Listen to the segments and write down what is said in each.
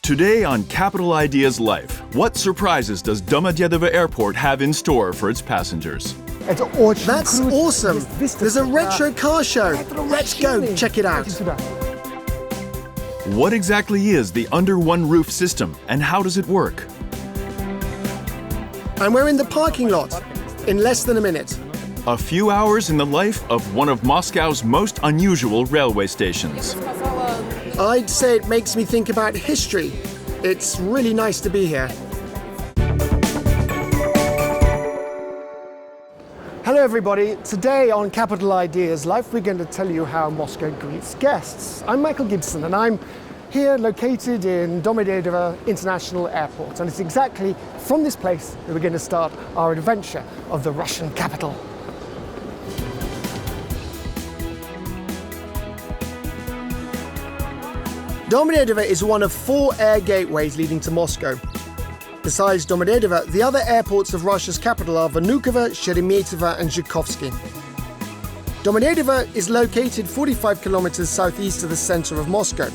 Today on Capital Ideas Life, what surprises does Domodedovo Airport have in store for its passengers? That's awesome! There's a retro car show. Let's go check it out. What exactly is the under one roof system and how does it work? And we're in the parking lot in less than a minute. A few hours in the life of one of Moscow's most unusual railway stations. I'd say it makes me think about history. It's really nice to be here. Hello everybody, today on Capital Ideas Life we're going to tell you how Moscow greets guests. I'm Michael Gibson and I'm here located in Domodedovo International Airport, and it's exactly from this place that we're going to start our adventure of the Russian capital. Domodedovo is one of 4 air gateways leading to Moscow. Besides Domodedovo, the other airports of Russia's capital are Vnukovo, Sheremetyevo and Zhukovsky. Domodedovo is located 45 kilometers southeast of the center of Moscow.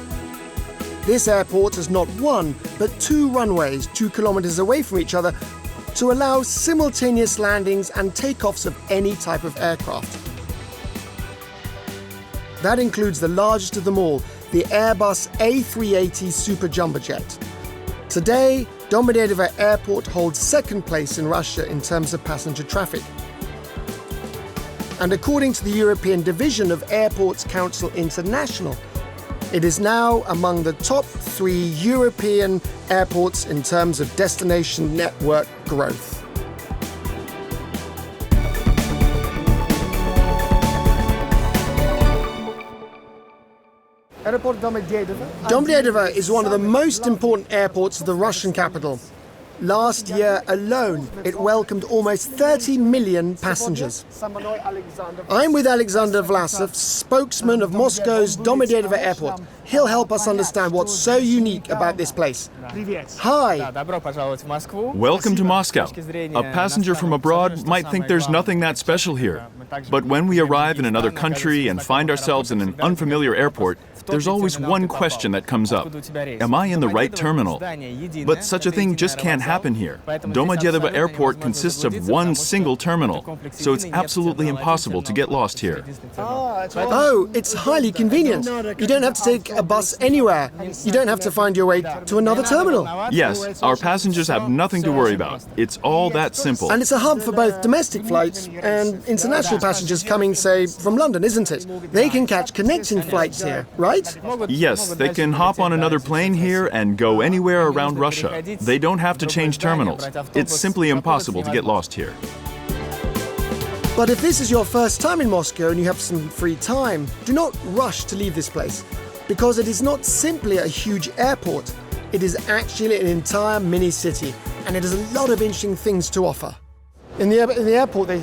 This airport has not one, but 2 runways 2 kilometers away from each other to allow simultaneous landings and takeoffs of any type of aircraft. That includes the largest of them all, the Airbus A380 Super Jumbo Jet. Today, Domodedovo Airport holds second place in Russia in terms of passenger traffic. And according to the European Division of Airports Council International, it is now among the top 3 European airports in terms of destination network growth. Domodedovo is one of the most important airports of the Russian capital. Last year alone, it welcomed almost 30 million passengers. I'm with Alexander Vlasov, spokesman of Moscow's Domodedovo Airport. He'll help us understand what's so unique about this place. Hi! Welcome to Moscow. A passenger from abroad might think there's nothing that special here. But when we arrive in another country and find ourselves in an unfamiliar airport, there's always one question that comes up. Am I in the right terminal? But such a thing just can't happen here. Domodedovo Airport consists of one single terminal, so it's absolutely impossible to get lost here. Oh, it's highly convenient. You don't have to take a bus anywhere. You don't have to find your way to another terminal. Yes, our passengers have nothing to worry about. It's all that simple. And it's a hub for both domestic flights and international passengers coming, say, from London, isn't it? They can catch connecting flights here, right? Yes, they can hop on another plane here and go anywhere around Russia. They don't have to change terminals. It's simply impossible to get lost here. But if this is your first time in Moscow and you have some free time, do not rush to leave this place, because it is not simply a huge airport. It is actually an entire mini-city, and it has a lot of interesting things to offer. In the airport, they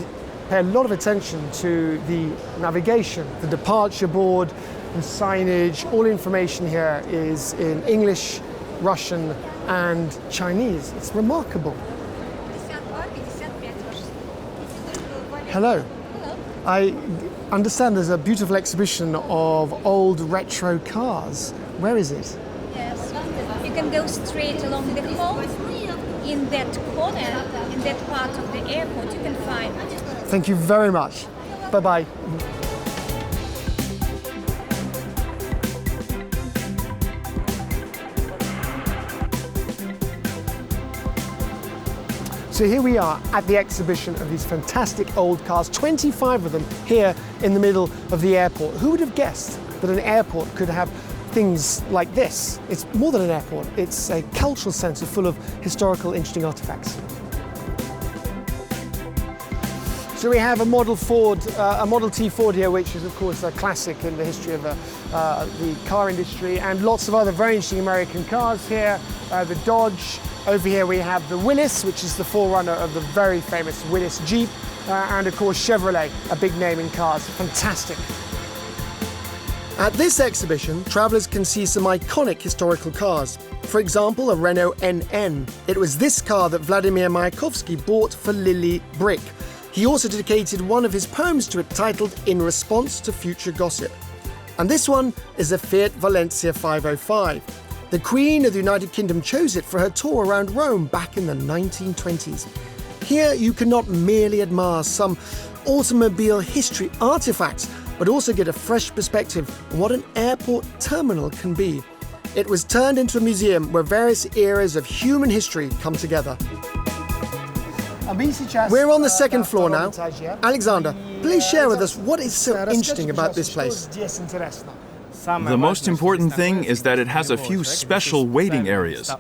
pay a lot of attention to the navigation, the departure board, the signage. All information here is in English, Russian, and Chinese. It's remarkable. Hello. Hello. I understand there's a beautiful exhibition of old retro cars. Where is it? Yes. You can go straight along the hall. In that corner, in that part of the airport, you can find it. Thank you very much. Bye-bye. So here we are at the exhibition of these fantastic old cars, 25 of them here in the middle of the airport. Who would have guessed that an airport could have things like this? It's more than an airport, it's a cultural centre full of historical, interesting artefacts. So we have a Model T Ford here, which is of course a classic in the history of the car industry, and lots of other very interesting American cars here. The Dodge. Over here we have the Willys, which is the forerunner of the very famous Willys Jeep, and of course Chevrolet, a big name in cars. Fantastic. At this exhibition, travellers can see some iconic historical cars. For example, a Renault NN. It was this car that Vladimir Mayakovsky bought for Lily Brick. He also dedicated one of his poems to it titled In Response to Future Gossip. And this one is a Fiat Valencia 505. The Queen of the United Kingdom chose it for her tour around Rome back in the 1920s. Here you can not merely admire some automobile history artifacts, but also get a fresh perspective on what an airport terminal can be. It was turned into a museum where various eras of human history come together. We're on the second floor now. Alexander, please share with us what is so interesting about this place. The most important thing is that it has a few special waiting areas.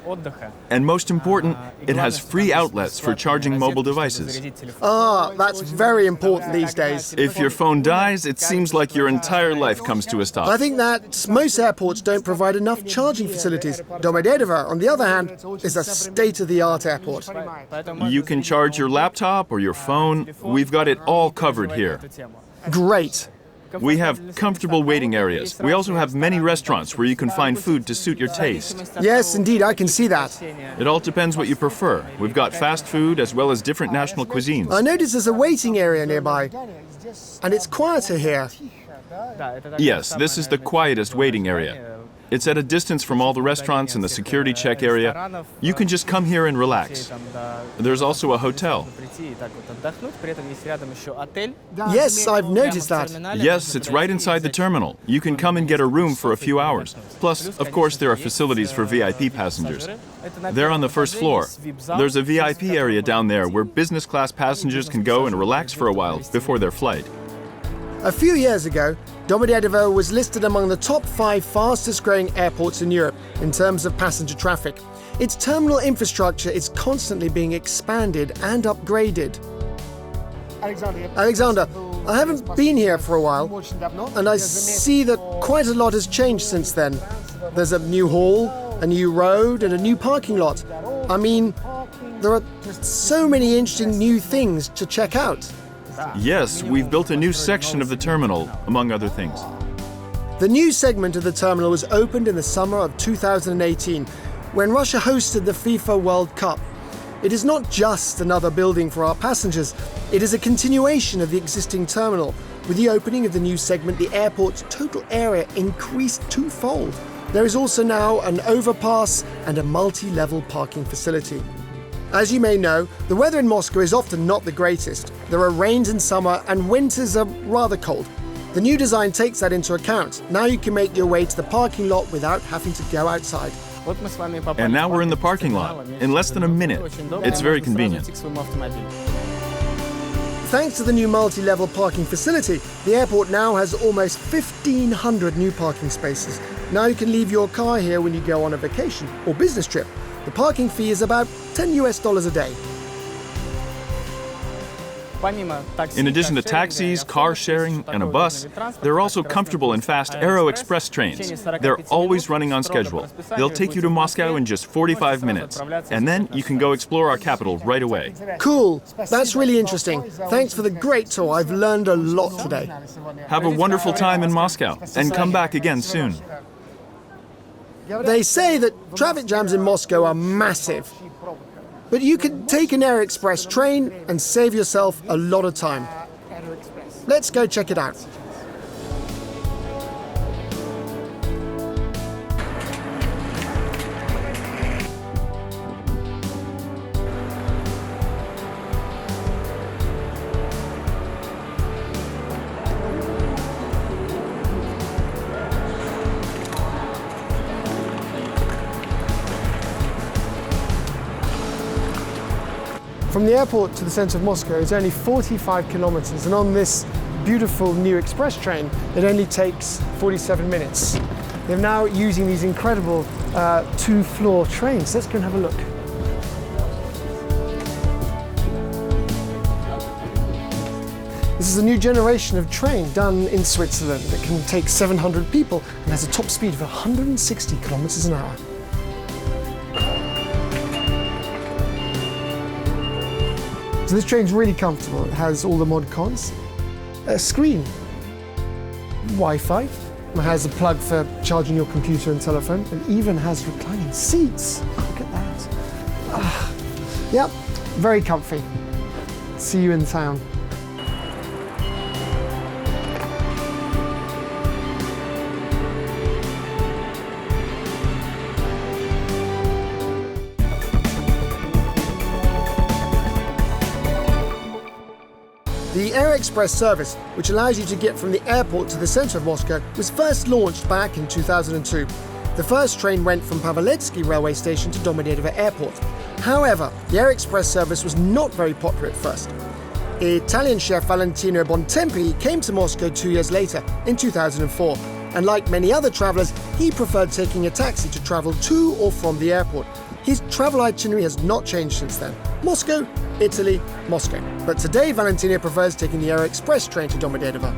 And most important, it has free outlets for charging mobile devices. Ah, that's very important these days. If your phone dies, it seems like your entire life comes to a stop. I think that most airports don't provide enough charging facilities. Domodedovo, on the other hand, is a state-of-the-art airport. You can charge your laptop or your phone. We've got it all covered here. Great. We have comfortable waiting areas. We also have many restaurants where you can find food to suit your taste. Yes, indeed, I can see that. It all depends what you prefer. We've got fast food as well as different national cuisines. I notice there's a waiting area nearby, and it's quieter here. Yes, this is the quietest waiting area. It's at a distance from all the restaurants and the security check area. You can just come here and relax. There's also a hotel. Yes, I've noticed that. Yes, it's right inside the terminal. You can come and get a room for a few hours. Plus, of course, there are facilities for VIP passengers. They're on the first floor. There's a VIP area down there where business class passengers can go and relax for a while before their flight. A few years ago, Domodedovo was listed among the top 5 fastest-growing airports in Europe in terms of passenger traffic. Its terminal infrastructure is constantly being expanded and upgraded. Alexander, I haven't been here for a while, and I see that quite a lot has changed since then. There's a new hall, a new road, and a new parking lot. I mean, there are so many interesting new things to check out. Yes, we've built a new section of the terminal, among other things. The new segment of the terminal was opened in the summer of 2018, when Russia hosted the FIFA World Cup. It is not just another building for our passengers, it is a continuation of the existing terminal. With the opening of the new segment, the airport's total area increased twofold. There is also now an overpass and a multi-level parking facility. As you may know, the weather in Moscow is often not the greatest. There are rains in summer and winters are rather cold. The new design takes that into account. Now you can make your way to the parking lot without having to go outside. And now we're in the parking lot, in less than a minute. It's very convenient. Thanks to the new multi-level parking facility, the airport now has almost 1,500 new parking spaces. Now you can leave your car here when you go on a vacation or business trip. The parking fee is about $10 a day. In addition to taxis, car sharing, and a bus, there are also comfortable and fast Aero Express trains. They're always running on schedule. They'll take you to Moscow in just 45 minutes. And then you can go explore our capital right away. Cool. That's really interesting. Thanks for the great tour. I've learned a lot today. Have a wonderful time in Moscow, and come back again soon. They say that traffic jams in Moscow are massive. But you can take an Air Express train and save yourself a lot of time. Let's go check it out. From the airport to the centre of Moscow is only 45 kilometers, and on this beautiful new express train, it only takes 47 minutes. They're now using these incredible two-floor trains. Let's go and have a look. This is a new generation of train done in Switzerland that can take 700 people and has a top speed of 160 kilometers an hour. So this train's really comfortable. It has all the mod cons. A screen, Wi-Fi, it has a plug for charging your computer and telephone. It even has reclining seats. Look at that. Yep, very comfy. See you in town. The Air Express service, which allows you to get from the airport to the center of Moscow, was first launched back in 2002. The first train went from Paveletsky railway station to Domodedovo Airport. However, the Air Express service was not very popular at first. Italian chef Valentino Bontempi came to Moscow 2 years later, in 2004, and like many other travellers, he preferred taking a taxi to travel to or from the airport. His travel itinerary has not changed since then. Moscow, Italy, Moscow. But today, Valentino prefers taking the Air Express train to Domodedovo.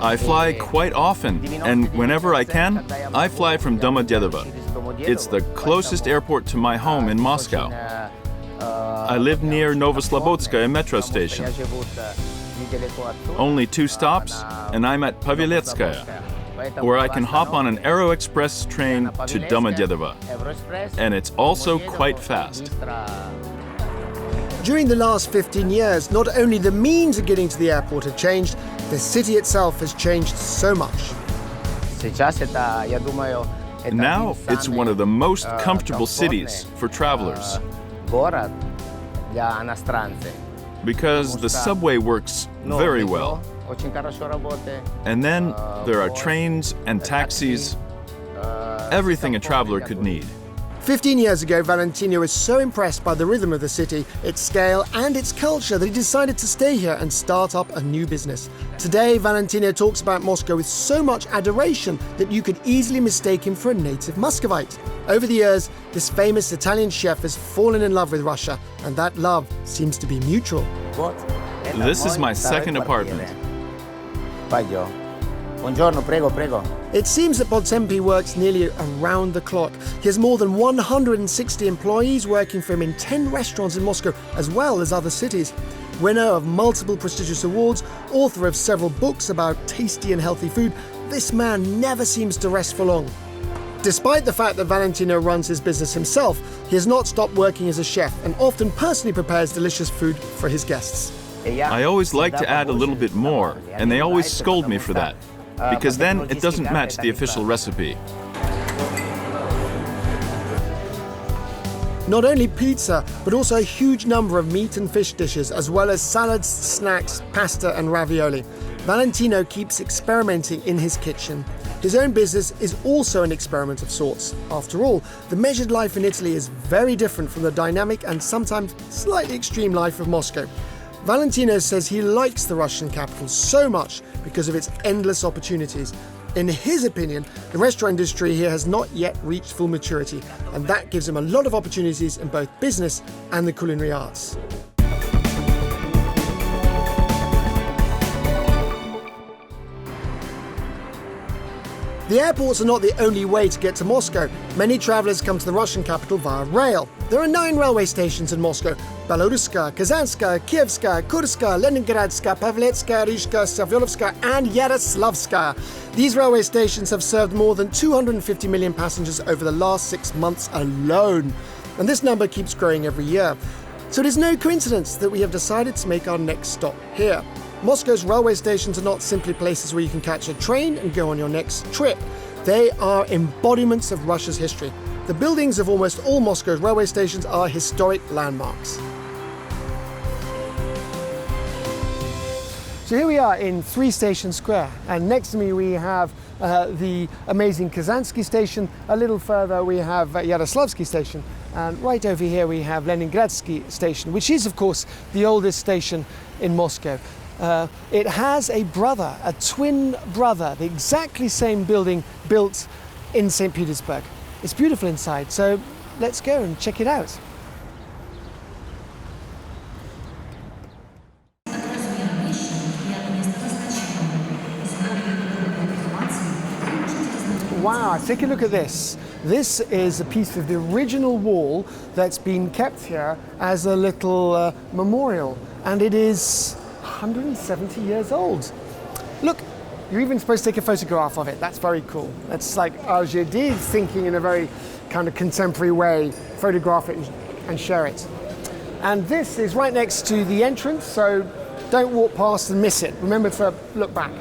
I fly quite often, and whenever I can, I fly from Domodedovo. It's the closest airport to my home in Moscow. I live near Novoslobodskaya metro station. Only 2 stops, and I'm at Paveletskaya, where I can hop on an Aero Express train to Domodedovo. And it's also quite fast. During the last 15 years, not only the means of getting to the airport have changed, the city itself has changed so much. Now, it's one of the most comfortable cities for travelers. Because the subway works very well. And then there are trains and taxis, everything a traveler could need. 15 years ago, Valentino was so impressed by the rhythm of the city, its scale and its culture that he decided to stay here and start up a new business. Today, Valentino talks about Moscow with so much adoration that you could easily mistake him for a native Muscovite. Over the years, this famous Italian chef has fallen in love with Russia, and that love seems to be mutual. This is my second apartment. It seems that Bontempi works nearly around the clock. He has more than 160 employees working for him in 10 restaurants in Moscow, as well as other cities. Winner of multiple prestigious awards, author of several books about tasty and healthy food, this man never seems to rest for long. Despite the fact that Valentino runs his business himself, he has not stopped working as a chef and often personally prepares delicious food for his guests. I always like to add a little bit more, and they always scold me for that, because then it doesn't match the official recipe. Not only pizza, but also a huge number of meat and fish dishes, as well as salads, snacks, pasta and ravioli. Valentino keeps experimenting in his kitchen. His own business is also an experiment of sorts. After all, the measured life in Italy is very different from the dynamic and sometimes slightly extreme life of Moscow. Valentino says he likes the Russian capital so much because of its endless opportunities. In his opinion, the restaurant industry here has not yet reached full maturity, and that gives him a lot of opportunities in both business and the culinary arts. The airports are not the only way to get to Moscow. Many travellers come to the Russian capital via rail. There are 9 railway stations in Moscow: Belorusskaya, Kazanskaya, Kievskaya, Kurskaya, Leningradskaya, Paveletskaya, Rishka, Savyolovskaya and Yaroslavskaya. These railway stations have served more than 250 million passengers over the last 6 months alone. And this number keeps growing every year. So it is no coincidence that we have decided to make our next stop here. Moscow's railway stations are not simply places where you can catch a train and go on your next trip. They are embodiments of Russia's history. The buildings of almost all Moscow's railway stations are historic landmarks. So here we are in 3 Station Square, and next to me we have the amazing Kazansky station. A little further we have Yaroslavsky station, and right over here we have Leningradsky station, which is of course the oldest station in Moscow. It has a brother, a twin brother, the exactly same building built in St. Petersburg. It's beautiful inside, so let's go and check it out. Wow, take a look at this. This is a piece of the original wall that's been kept here as a little memorial, and it is 170 years old. Look, you're even supposed to take a photograph of it. That's very cool. That's like Algedi thinking in a very kind of contemporary way, photograph it and share it. And this is right next to the entrance, so don't walk past and miss it. Remember to look back.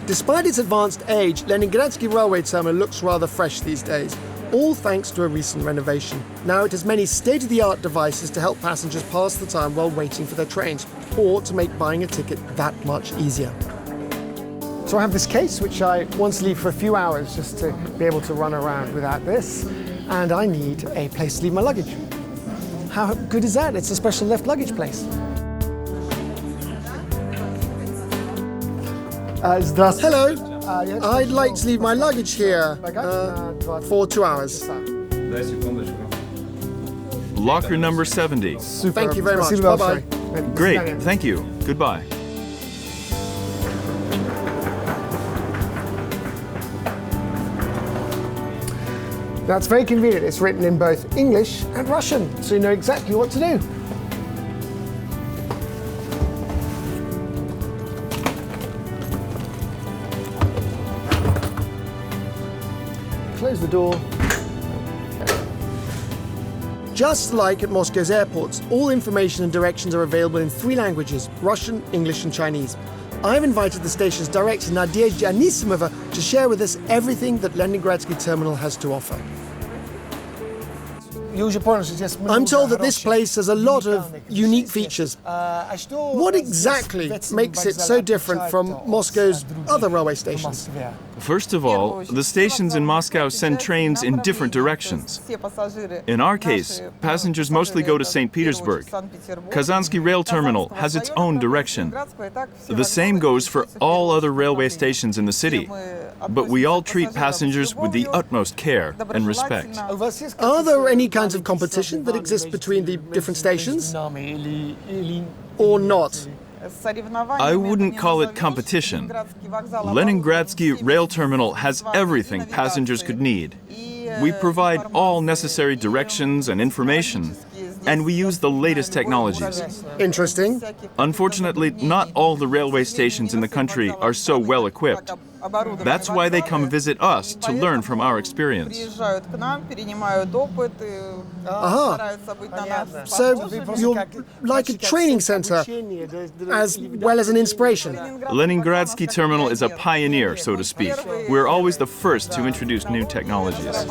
Despite its advanced age, Leningradsky railway terminal looks rather fresh these days. all thanks to a recent renovation. Now it has many state-of-the-art devices to help passengers pass the time while waiting for their trains, or to make buying a ticket that much easier. So I have this case which I want to leave for a few hours just to be able to run around without this, and I need a place to leave my luggage. How good is that? It's a special left luggage place. Hello. I'd like to leave my luggage here for 2 hours. Locker number 70. Super. Thank you very much. Bye-bye. Great, thank you. Goodbye. That's very convenient. It's written in both English and Russian, so you know exactly what to do. Close the door. Just like at Moscow's airports, all information and directions are available in 3 languages: Russian, English and Chinese. I've invited the station's director, Nadezhda Anisimova, to share with us everything that Leningradsky terminal has to offer. I'm told that this place has a lot of unique features. What exactly makes it so different from Moscow's other railway stations? First of all, the stations in Moscow send trains in different directions. In our case, passengers mostly go to St. Petersburg. Kazansky Rail Terminal has its own direction. The same goes for all other railway stations in the city. But we all treat passengers with the utmost care and respect. Are there any kinds of competition that exists between the different stations? Or not? I wouldn't call it competition. Leningradsky Rail Terminal has everything passengers could need. We provide all necessary directions and information, and we use the latest technologies. Interesting. Unfortunately, not all the railway stations in the country are so well equipped. That's why they come visit us to learn from our experience. So you're like a training center as well as an inspiration. Leningradsky Terminal is a pioneer, so to speak. We're always the first to introduce new technologies.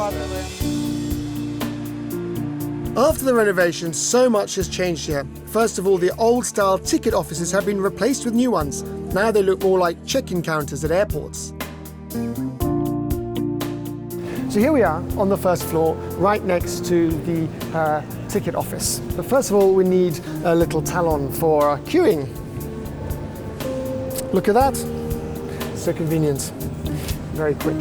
After the renovation, so much has changed here. First of all, the old-style ticket offices have been replaced with new ones. Now they look more like check-in counters at airports. So here we are on the first floor, right next to the ticket office. But first of all, we need a little talon for queuing. Look at that. So convenient. Very quick.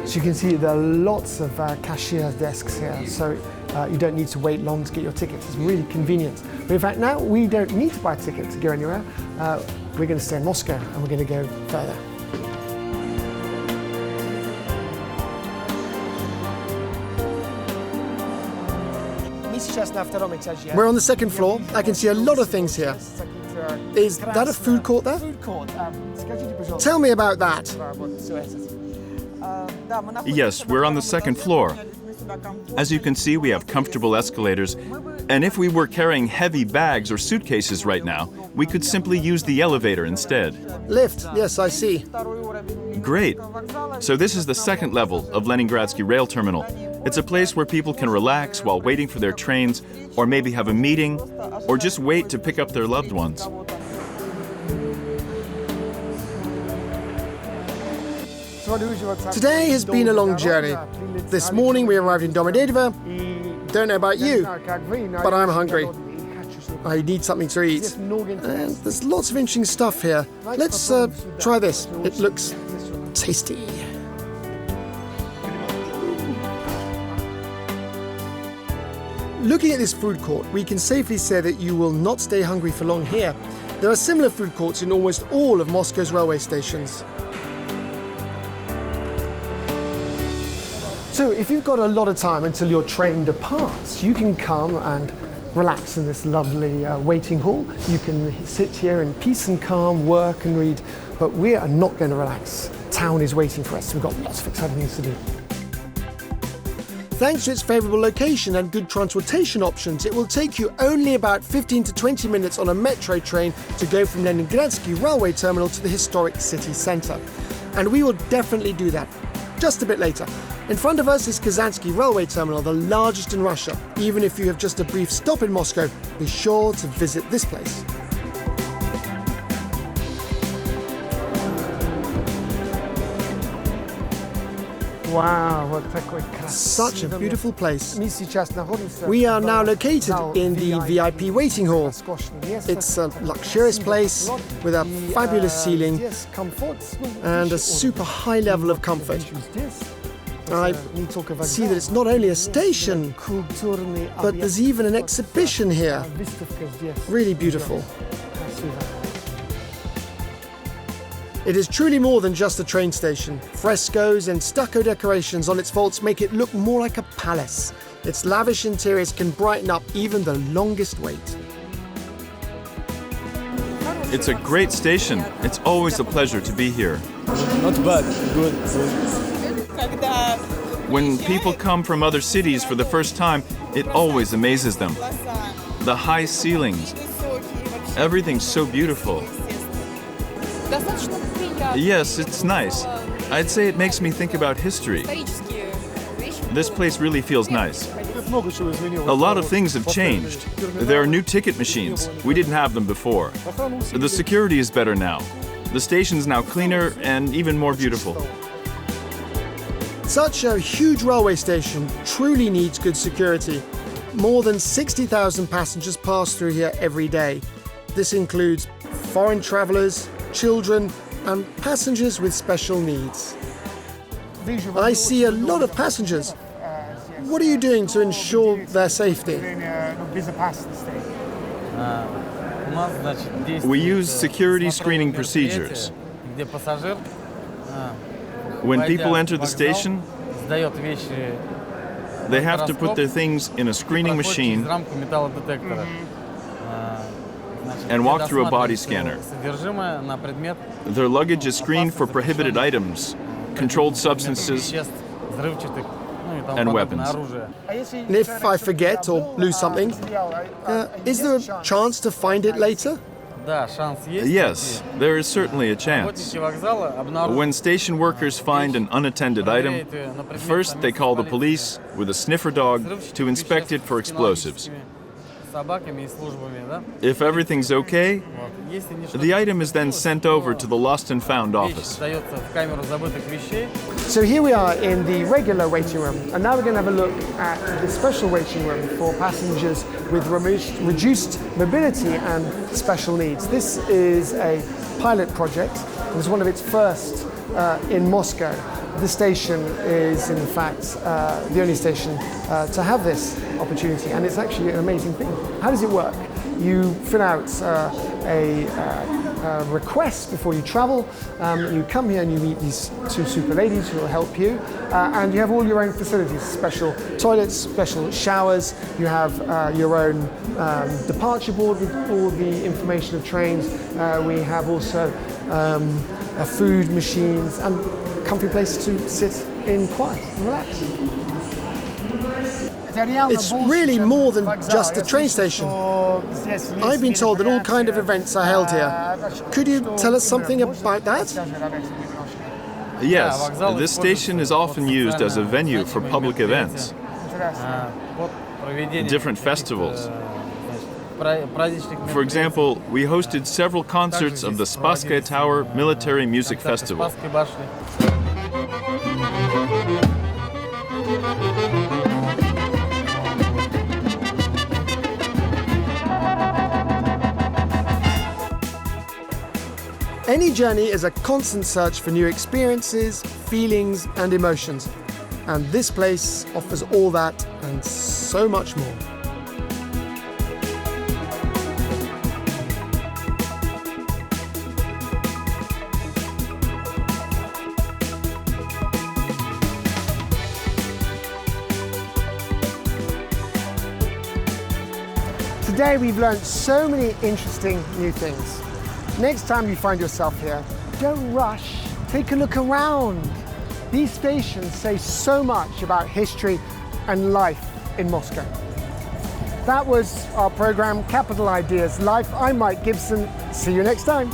So you can see there are lots of cashier desks here, so you don't need to wait long to get your tickets. It's really convenient. But in fact, now we don't need to buy a ticket to go anywhere. We're going to stay in Moscow and we're going to go further. We're on the second floor. I can see a lot of things here. Is that a food court there? Tell me about that. Yes, we're on the second floor. As you can see, we have comfortable escalators, and if we were carrying heavy bags or suitcases right now, we could simply use the elevator instead. Lift, yes, I see. Great. So this is the second level of Leningradsky Rail Terminal. It's a place where people can relax while waiting for their trains, or maybe have a meeting, or just wait to pick up their loved ones. Today has been a long journey. This morning we arrived in Domodedovo. Don't know about you, but I'm hungry. I need something to eat. And there's lots of interesting stuff here. Let's try this. It looks tasty. Looking at this food court, we can safely say that you will not stay hungry for long here. There are similar food courts in almost all of Moscow's railway stations. So if you've got a lot of time until your train departs, you can come and relax in this lovely waiting hall. You can sit here in peace and calm, work and read, but we are not going to relax. Town is waiting for us. We've got lots of exciting things to do. Thanks to its favourable location and good transportation options, it will take you only about 15 to 20 minutes on a metro train to go from Leningradsky railway terminal to the historic city centre. And we will definitely do that just a bit later. In front of us is Kazansky railway terminal, the largest in Russia. Even if you have just a brief stop in Moscow, be sure to visit this place. Wow, such a beautiful place. We are now located in the VIP waiting hall. It's a luxurious place with a fabulous ceiling and a super high level of comfort. I see that it's not only a station, but there's even an exhibition here. Really beautiful. It is truly more than just a train station. Frescoes and stucco decorations on its vaults make it look more like a palace. Its lavish interiors can brighten up even the longest wait. It's a great station. It's always a pleasure to be here. Not bad, good. When people come from other cities for the first time, it always amazes them. The high ceilings, everything's so beautiful. Yes, it's nice. I'd say it makes me think about history. This place really feels nice. A lot of things have changed. There are new ticket machines. We didn't have them before. The security is better now. The station's now cleaner and even more beautiful. Such a huge railway station truly needs good security. More than 60,000 passengers pass through here every day. This includes foreign travellers, children, and passengers with special needs. I see a lot of passengers. What are you doing to ensure their safety? We use security screening procedures. When people enter the station, they have to put their things in a screening machine and walk through a body scanner. Their luggage is screened for prohibited items, controlled substances, and weapons. And if I forget or lose something, is there a chance to find it later? Yes, there is certainly a chance. When station workers find an unattended item, first they call the police with a sniffer dog to inspect it for explosives. If everything's okay, the item is then sent over to the Lost and Found office. So here we are in the regular waiting room, and now we're going to have a look at the special waiting room for passengers with reduced mobility and special needs. This is a pilot project. It was one of its first in Moscow. The station is, in fact, the only station to have this opportunity, and it's actually an amazing thing. How does it work? You fill out a request before you travel. You come here and you meet these two super ladies who will help you, and you have all your own facilities, special toilets, special showers. You have your own departure board with all the information of trains. We have also food machines and comfy place to sit in quiet and relax. It's really more than just a train station. I've been told that all kinds of events are held here. Could you tell us something about that? Yes, this station is often used as a venue for public events, different festivals. For example, we hosted several concerts of the Spasskaya Tower Military Music Festival. Any journey is a constant search for new experiences, feelings, and emotions. And this place offers all that and so much more. Today we've learned so many interesting new things. Next time you find yourself here, don't rush, take a look around. These stations say so much about history and life in Moscow. That was our program, Capital Ideas Life. I'm Mike Gibson. See you next time.